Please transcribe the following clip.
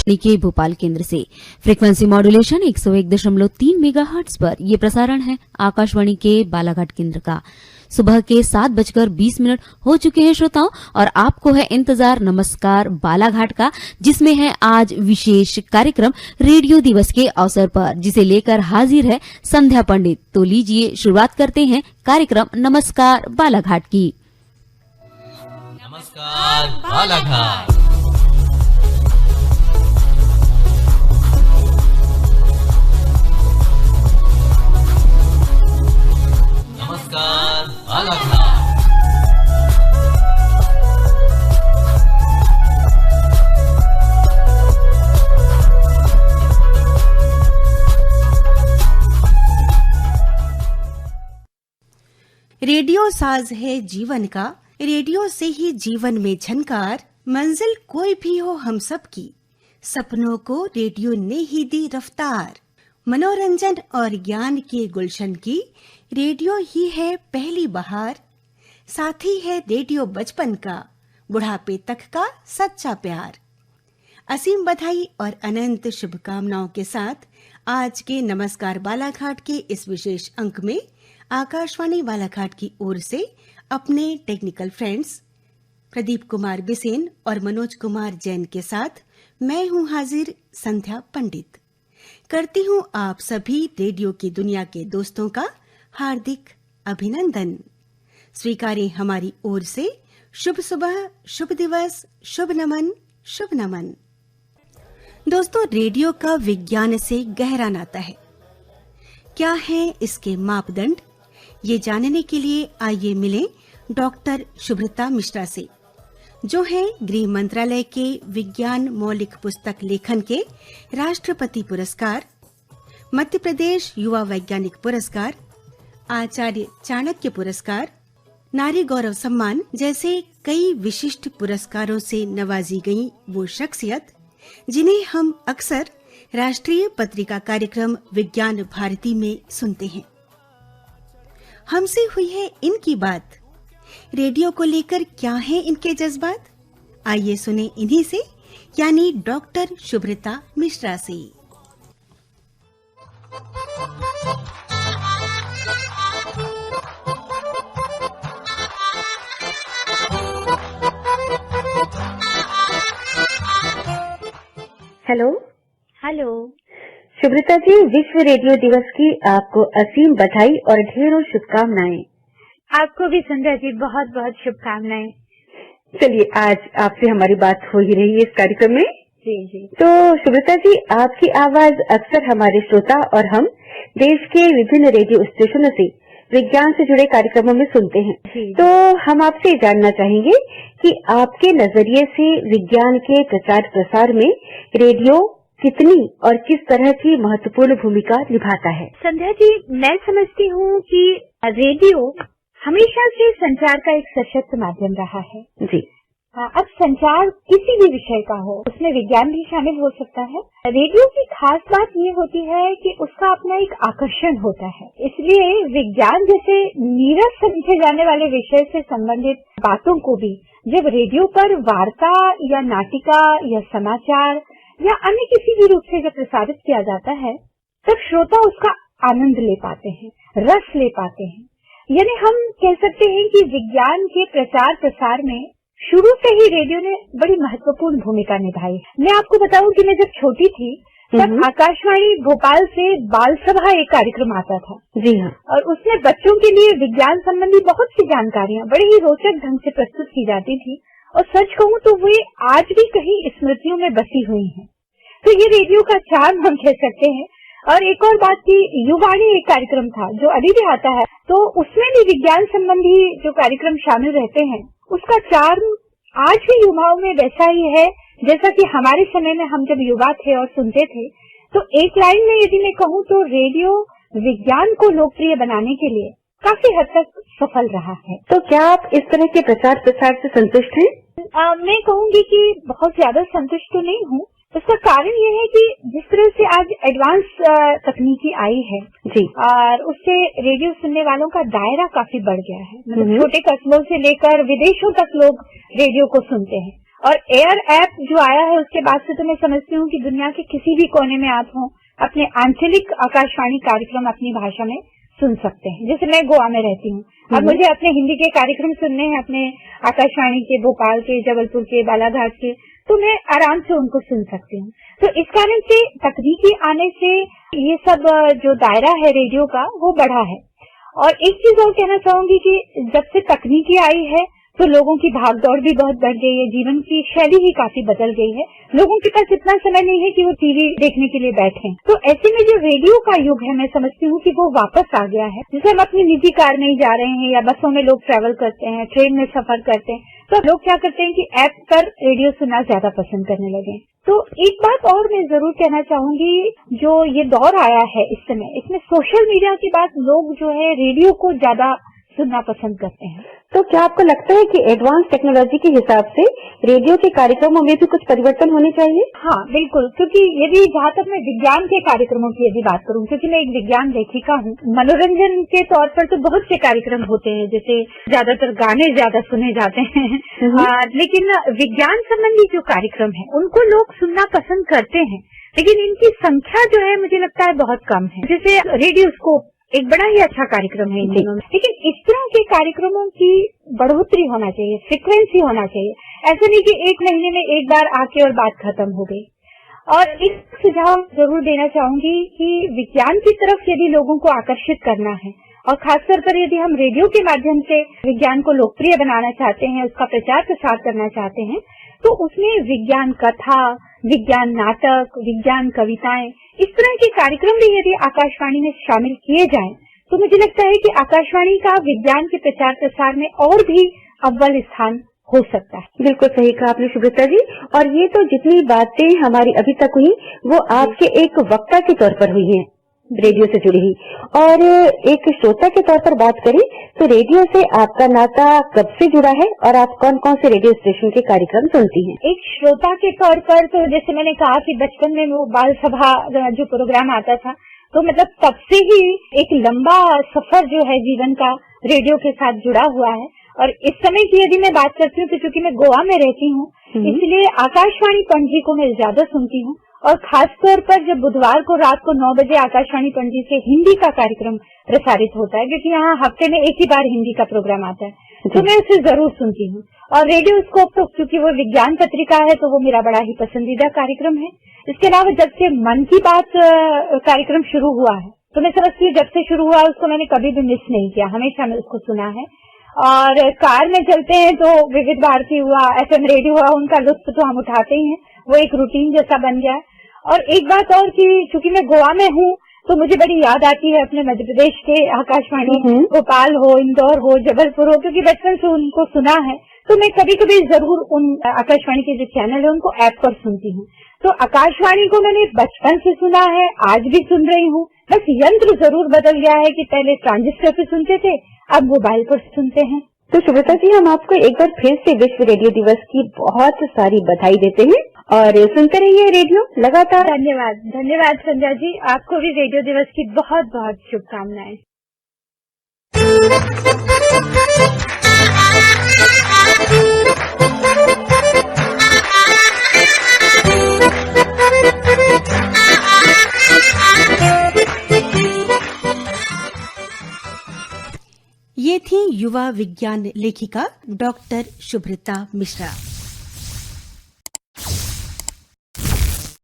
आकाशवाणी के भोपाल केंद्र से फ्रीक्वेंसी मॉड्यूलेशन 101.3 मेगाहर्ट्ज पर ये प्रसारण है आकाशवाणी के बालाघाट केंद्र का। सुबह के 7:20 हो चुके हैं श्रोताओं, और आपको है इंतजार नमस्कार बालाघाट का, जिसमें है आज विशेष कार्यक्रम रेडियो दिवस के अवसर पर, जिसे लेकर हाजिर है संध्या पंडित। तो लीजिए शुरुआत करते हैं कार्यक्रम नमस्कार बालाघाट की। नमस्कार बालाघाट। नमस्कार बालाघाट। रेडियो साज है जीवन का, रेडियो से ही जीवन में झनकार। मंजिल कोई भी हो हम सब की, सपनों को रेडियो ने ही दी रफ्तार। मनोरंजन और ज्ञान के गुलशन की रेडियो ही है पहली बहार। साथी है रेडियो बचपन का, बुढ़ापे तक का सच्चा प्यार। असीम बधाई और अनंत शुभकामनाओं के साथ आज के नमस्कार बालाघाट के इस विशेष अंक में आकाशवाणी बालाघाट की ओर से अपने टेक्निकल फ्रेंड्स प्रदीप कुमार बिसेन और मनोज कुमार जैन के साथ मैं हूं हाजिर संध्या पंडित। करती हूं आप सभी रेडियो की दुनिया के दोस्तों का हार्दिक अभिनंदन। स्वीकारें हमारी ओर से शुभ सुबह, शुभ दिवस, शुभ नमन, शुभ नमन। दोस्तों, रेडियो का विज्ञान से गहरा नाता है। क्या है इसके मापदंड, ये जानने के लिए आइए मिलें डॉक्टर शुभ्रता मिश्रा से, जो हैं गृह मंत्रालय के विज्ञान मौलिक पुस्तक लेखन के राष्ट्रपति पुरस्कार, मध्य प्रदेश युवा वैज्ञानिक पुरस्कार, आचार्य चाणक्य पुरस्कार, नारी गौरव सम्मान जैसे कई विशिष्ट पुरस्कारों से नवाजी गई वो शख्सियत जिन्हें हम अक्सर राष्ट्रीय पत्रिका कार्यक्रम विज्ञान भारती में सुनते हैं। हमसे हुई है इनकी बात। रेडियो को लेकर क्या है इनके जज्बात, आइए सुने इन्हीं से, यानी डॉक्टर शुभ्रता मिश्रा से। हेलो हेलो शुभ्रता जी, विश्व रेडियो दिवस की आपको असीम बधाई और ढेरों शुभकामनाएं। आपको भी संध्या जी बहुत बहुत शुभकामनाएं। चलिए, आज आपसे हमारी बात हो ही रही है इस कार्यक्रम में। जी जी। तो शुभ्रता जी, आपकी आवाज अक्सर हमारे श्रोता और हम देश के विभिन्न रेडियो स्टेशनों से विज्ञान से जुड़े कार्यक्रमों में सुनते हैं। तो हम आपसे जानना चाहेंगे कि आपके नजरिए से विज्ञान के प्रचार प्रसार में रेडियो कितनी और किस तरह की महत्वपूर्ण भूमिका निभाता है। संध्या जी, मैं समझती हूँ कि रेडियो हमेशा से संचार का एक सशक्त माध्यम रहा है। जी। अब संचार किसी भी विषय का हो, उसमें विज्ञान भी शामिल हो सकता है। रेडियो की खास बात ये होती है कि उसका अपना एक आकर्षण होता है। इसलिए विज्ञान जैसे नीरस समझे जाने वाले विषय से संबंधित बातों को भी जब रेडियो पर वार्ता या नाटिका या समाचार या अन्य किसी भी रूप से जब प्रसारित किया जाता है, तब श्रोता उसका आनंद ले पाते हैं, रस ले पाते हैं। यानी हम कह सकते हैं कि विज्ञान के प्रचार प्रसार में शुरू से ही रेडियो ने बड़ी महत्वपूर्ण भूमिका निभाई। मैं आपको बताऊं कि मैं जब छोटी थी तब आकाशवाणी भोपाल से बाल सभा एक कार्यक्रम आता था। जी हाँ। और उसमें बच्चों के लिए विज्ञान संबंधी बहुत सी जानकारियां बड़े ही रोचक ढंग से प्रस्तुत की जाती थी, और सच कहूं तो वे आज भी कहीं स्मृतियों में बसी हुई हैं। तो ये रेडियो का चार्म हम कह सकते हैं। और एक और बात की, युवाणी एक कार्यक्रम था जो अभी भी आता है, तो उसमें भी विज्ञान संबंधी जो कार्यक्रम शामिल रहते हैं, उसका चार्म आज भी युवाओं में वैसा ही है जैसा कि हमारे समय में हम जब युवा थे और सुनते थे। तो एक लाइन में यदि मैं कहूँ तो रेडियो विज्ञान को लोकप्रिय बनाने के लिए काफी हद तक सफल रहा है। तो क्या आप इस तरह के प्रचार प्रसार से संतुष्ट हैं? मैं कहूँगी कि बहुत ज्यादा संतुष्ट तो नहीं हूँ। उसका कारण ये है कि जिस तरह से आज एडवांस तकनीकी आई है जी, और उससे रेडियो सुनने वालों का दायरा काफी बढ़ गया है। मतलब छोटे कस्बों से लेकर विदेशों तक लोग रेडियो को सुनते हैं, और एयर ऐप जो आया है उसके बाद से तो मैं समझती हूँ कि दुनिया के किसी भी कोने में आप हों, अपने आंचलिक आकाशवाणी कार्यक्रम अपनी भाषा में सुन सकते हैं। जैसे मैं गोवा में रहती हूँ और मुझे अपने हिंदी के कार्यक्रम सुनने हैं, अपने आकाशवाणी के, भोपाल के, जबलपुर के, बालाघाट के, तो मैं आराम से उनको सुन सकती हूँ। तो इस कारण से तकनीकी आने से ये सब जो दायरा है रेडियो का वो बढ़ा है। और एक चीज और कहना चाहूंगी कि जब से तकनीकी आई है तो लोगों की भागदौड़ भी बहुत बढ़ गई है, जीवन की शैली ही काफी बदल गई है। लोगों के पास इतना समय नहीं है कि वो टीवी देखने के लिए बैठें। तो ऐसे में जो रेडियो का युग है, मैं समझती हूँ कि वो वापस आ गया है। जैसे हम अपनी निजी कार में ही जा रहे हैं या बसों में लोग ट्रैवल करते हैं, ट्रेन में सफर करते हैं, तो लोग क्या करते हैं कि ऐप पर रेडियो सुनना ज्यादा पसंद करने लगे। तो एक बात और मैं जरूर कहना चाहूंगी, जो ये दौर आया है इस समय, इसमें सोशल मीडिया के बाद लोग जो है रेडियो को ज्यादा सुनना पसंद करते हैं। तो क्या आपको लगता है कि एडवांस टेक्नोलॉजी के हिसाब से रेडियो के कार्यक्रमों में भी कुछ परिवर्तन होने चाहिए? हाँ, बिल्कुल, क्योंकि यदि जहाँ तक मैं विज्ञान के कार्यक्रमों की यदि बात करूँ, क्योंकि मैं एक विज्ञान लेखिका हूँ, मनोरंजन के तौर पर तो बहुत से कार्यक्रम होते हैं, जैसे ज्यादातर गाने ज्यादा सुने जाते हैं लेकिन विज्ञान संबंधी जो कार्यक्रम है उनको लोग सुनना पसंद करते हैं, लेकिन इनकी संख्या जो है मुझे लगता है बहुत कम है। जैसे रेडियोस्कोप एक बड़ा ही अच्छा कार्यक्रम है इन दिनों में, लेकिन इस तरह के कार्यक्रमों की बढ़ोतरी होना चाहिए, फ्रिक्वेंसी होना चाहिए। ऐसा नहीं कि एक महीने में एक बार आके और बात खत्म हो गई। और एक सुझाव जरूर देना चाहूंगी कि विज्ञान की तरफ यदि लोगों को आकर्षित करना है और खासतौर पर यदि हम रेडियो के माध्यम से विज्ञान को लोकप्रिय बनाना चाहते हैं, उसका प्रचार प्रसार करना चाहते हैं, तो उसमें विज्ञान कथा, विज्ञान नाटक, विज्ञान कविताएं, इस तरह के कार्यक्रम भी यदि आकाशवाणी में शामिल किए जाएं, तो मुझे लगता है कि आकाशवाणी का विज्ञान के प्रचार प्रसार में और भी अव्वल स्थान हो सकता है। बिल्कुल सही कहा आपने सुब्रता जी। और ये तो जितनी बातें हमारी अभी तक हुई वो आपके एक वक्ता के तौर पर हुई हैं, रेडियो से जुड़ी हुई। और एक श्रोता के तौर पर बात करें तो रेडियो से आपका नाता कब से जुड़ा है और आप कौन कौन से रेडियो स्टेशन के कार्यक्रम सुनती हैं? एक श्रोता के तौर पर तो जैसे मैंने कहा कि बचपन में वो बाल सभा जो प्रोग्राम आता था, तो मतलब तब से ही एक लंबा सफर जो है जीवन का रेडियो के साथ जुड़ा हुआ है। और इस समय की यदि मैं बात करती हूँ तो चूंकि मैं गोवा में रहती हूँ, इसलिए आकाशवाणी पणजी को मैं ज्यादा सुनती हूँ। और खासतौर पर जब बुधवार को रात को 9 बजे आकाशवाणी पणजी से हिंदी का कार्यक्रम प्रसारित होता है, क्योंकि यहाँ हफ्ते में एक ही बार हिंदी का प्रोग्राम आता है, तो मैं उसे जरूर सुनती हूँ। और रेडियोस्कोप तो क्योंकि वो विज्ञान पत्रिका है तो वो मेरा बड़ा ही पसंदीदा कार्यक्रम है। इसके अलावा जब से मन की बात कार्यक्रम शुरू हुआ है, तो मैं समझती हूँ जब से शुरू हुआ उसको मैंने कभी भी मिस नहीं किया, हमेशा मैं उसको सुना है। और कार में चलते हैं तो विविध भारती हुआ, FM रेडियो हुआ, उनका लुत्फ तो हम उठाते ही हैं, वो एक रूटीन जैसा बन गया है। और एक बात और कि चूंकि मैं गोवा में हूँ तो मुझे बड़ी याद आती है अपने मध्य प्रदेश के आकाशवाणी, भोपाल हो, इंदौर हो, जबलपुर हो, क्योंकि बचपन से उनको सुना है, तो मैं कभी कभी जरूर उन आकाशवाणी के जो चैनल है उनको ऐप पर सुनती हूँ। तो आकाशवाणी को मैंने बचपन से सुना है, आज भी सुन रही हूँ, बस यंत्र जरूर बदल गया है कि पहले ट्रांजिस्टर पे सुनते थे, अब मोबाइल पर सुनते हैं। तो सुब्रता जी, हम आपको एक बार फिर से विश्व रेडियो दिवस की बहुत सारी बधाई देते हैं और सुनते रहिए रेडियो लगातार। धन्यवाद, धन्यवाद संध्या जी, आपको भी रेडियो दिवस की बहुत बहुत शुभकामनाएं। ये थी युवा विज्ञान लेखिका डॉक्टर सुब्रता मिश्रा।